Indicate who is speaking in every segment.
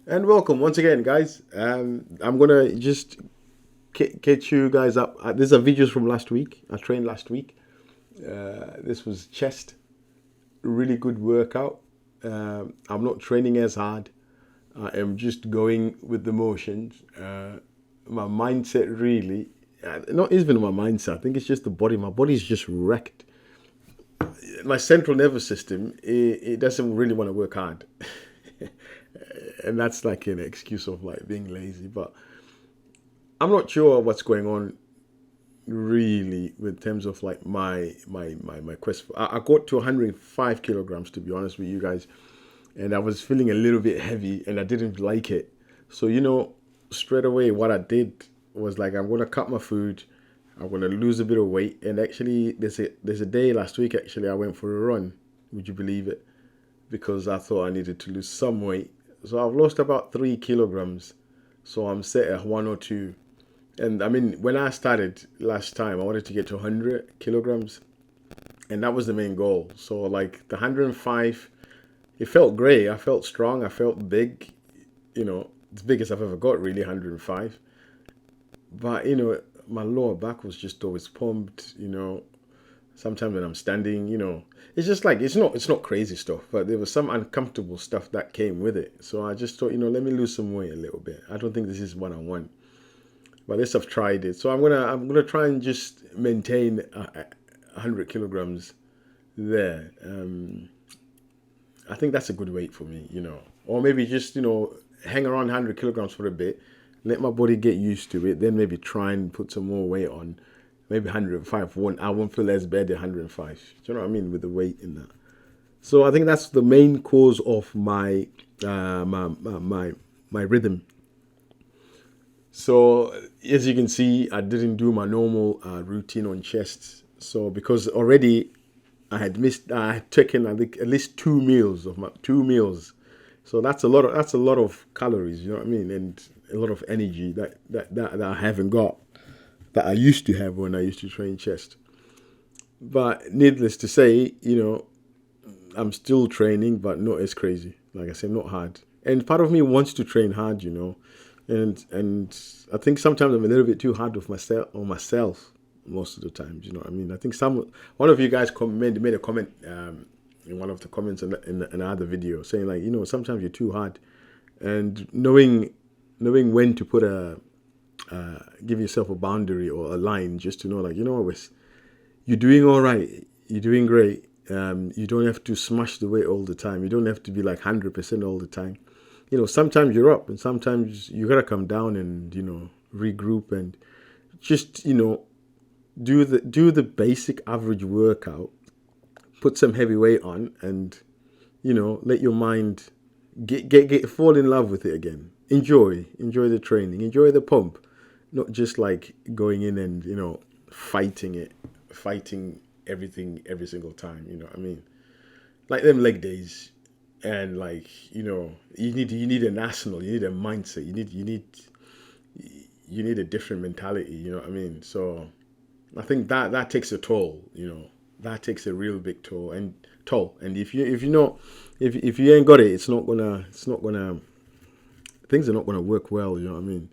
Speaker 1: And welcome once again, guys. I'm gonna just catch you guys up. These are videos from last week. I trained last week. This was chest, really good workout. I'm not training as hard. I am just going with the motions. My mindset really, not even my mindset. I think it's just the body. My body is just wrecked. My central nervous system, it doesn't really want to work hard. And that's like an excuse of like being lazy, but I'm not sure what's going on really with terms of like my quest. I got to 105 kilograms, to be honest with you guys, and I was feeling a little bit heavy and I didn't like it. So straight away what I did was like, I'm gonna cut my food, I'm gonna lose a bit of weight. And actually there's a day last week actually I went for a run. Would you believe it? Because I thought I needed to lose some weight. So I've lost about 3 kilograms. So I'm set at 102. And I mean, when I started last time, I wanted to get to 100 kilograms. And that was the main goal. So, like the 105, it felt great. I felt strong. I felt big. As big as I've ever got, really, 105. But, my lower back was just always pumped. Sometimes when I'm standing, it's just like it's not crazy stuff, but there was some uncomfortable stuff that came with it. So I just thought, let me lose some weight a little bit. I don't think this is what I want, but at least I've tried it. So I'm gonna try and just maintain 100 kilograms there. I think that's a good weight for me, or maybe just hang around 100 kilograms for a bit, let my body get used to it, then maybe try and put some more weight on. Maybe 105. I won't feel as bad at 105. Do you know what I mean, with the weight in that? So I think that's the main cause of my rhythm. So as you can see, I didn't do my normal routine on chest. So because already I had taken I think at least 2 meals of my 2 meals. So that's a lot of calories. You know what I mean, and a lot of energy that I haven't got, that I used to have when I used to train chest. But needless to say, I'm still training, but not as crazy. Like I said, not hard. And part of me wants to train hard, and I think sometimes I'm a little bit too hard with myself most of the times. You know what I mean? I think one of you guys made a comment in one of the comments in another video saying like, sometimes you're too hard, and knowing when to put give yourself a boundary or a line, just to know, like, Wes, you're doing all right, you're doing great. You don't have to smash the weight all the time. You don't have to be like 100% all the time. Sometimes you're up, and sometimes you gotta come down and regroup and just do the basic average workout. Put some heavy weight on, and let your mind get fall in love with it again. Enjoy the training, enjoy the pump, not just like going in and fighting everything every single time. You know what I mean? Like them leg days, and like you need an arsenal, you need a mindset, you need a different mentality. You know what I mean? So I think that takes a toll. That takes a real big toll. And if you ain't got it, it's not gonna things are not gonna work well. You know what I mean?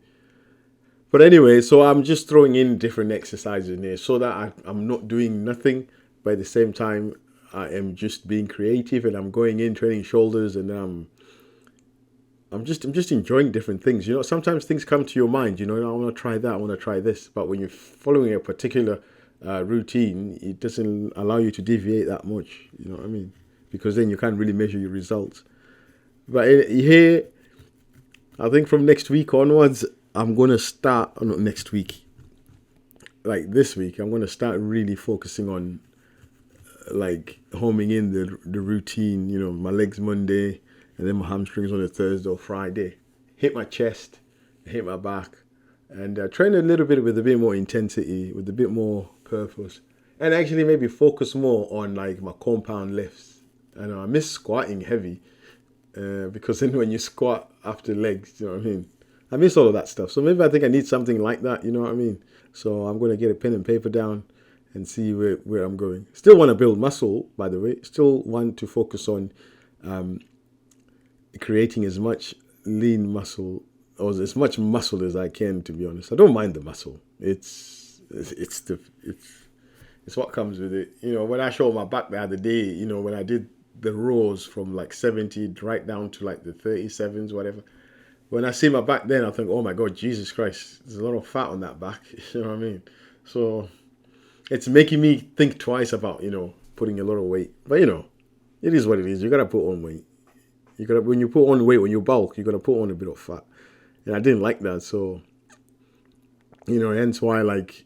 Speaker 1: But anyway, so I'm just throwing in different exercises in there so that I'm not doing nothing, but at the same time I am just being creative, and I'm going in training shoulders, and I'm just enjoying different things. Sometimes things come to your mind. I want to try that, I want to try this, but when you're following a particular routine, it doesn't allow you to deviate that much. You know what I mean? Because then you can't really measure your results. But here, I think from next week onwards, I'm gonna start. Not next week, like this week, I'm gonna start really focusing on like homing in the routine. My legs Monday, and then my hamstrings on a Thursday or Friday. Hit my chest, hit my back, and train a little bit with a bit more intensity, with a bit more purpose, and actually maybe focus more on like my compound lifts. I miss squatting heavy, because then when you squat after legs, you know what I mean? I miss all of that stuff. So maybe I think I need something like that, you know what I mean? So I'm going to get a pen and paper down and see where I'm going. Still want to build muscle, by the way. Still want to focus on creating as much lean muscle, or as much muscle as I can. To be honest, I don't mind the muscle. It's what comes with it. When I showed my back the other day, when I did the rows from like 70 right down to like the 37s, whatever. When I see my back then, I think, oh my God, Jesus Christ, there's a lot of fat on that back. You know what I mean? So it's making me think twice about, putting a lot of weight. But, it is what it is. You got to put on weight. When you put on weight, when you bulk, you got to put on a bit of fat. And I didn't like that. So, hence why, like,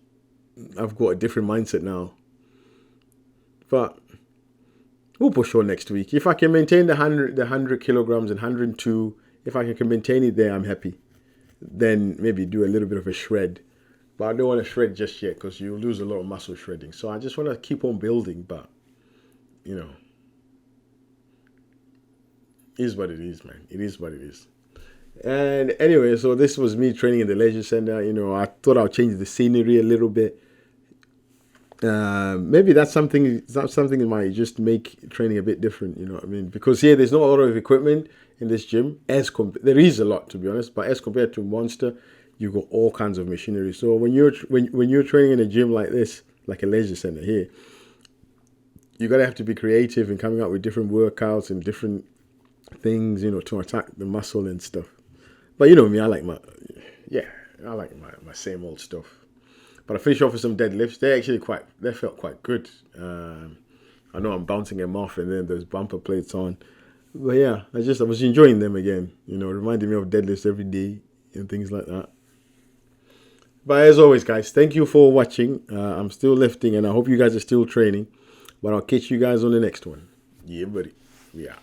Speaker 1: I've got a different mindset now. But we'll push on next week. If I can maintain the 100 kilograms and 102, if I can maintain it there, I'm happy. Then maybe do a little bit of a shred. But I don't want to shred just yet because you lose a lot of muscle shredding. So I just want to keep on building. But, it is what it is, man. It is what it is. And anyway, so this was me training in the leisure center. I thought I'll change the scenery a little bit. Maybe that's something that might just make training a bit different. You know what I mean? Because here there's not a lot of equipment in this gym. There is a lot, to be honest, but as compared to Monster, you got all kinds of machinery. So when you're training in a gym like this, like a leisure center here, you gotta have to be creative in coming up with different workouts and different things, to attack the muscle and stuff. But me, I like my same old stuff. But I finished off with some deadlifts. They felt quite good. I know I'm bouncing them off, and then there's bumper plates on. But yeah, I was enjoying them again. Reminding me of deadlifts every day and things like that. But as always, guys, thank you for watching. I'm still lifting, and I hope you guys are still training. But I'll catch you guys on the next one. Yeah, buddy. Yeah.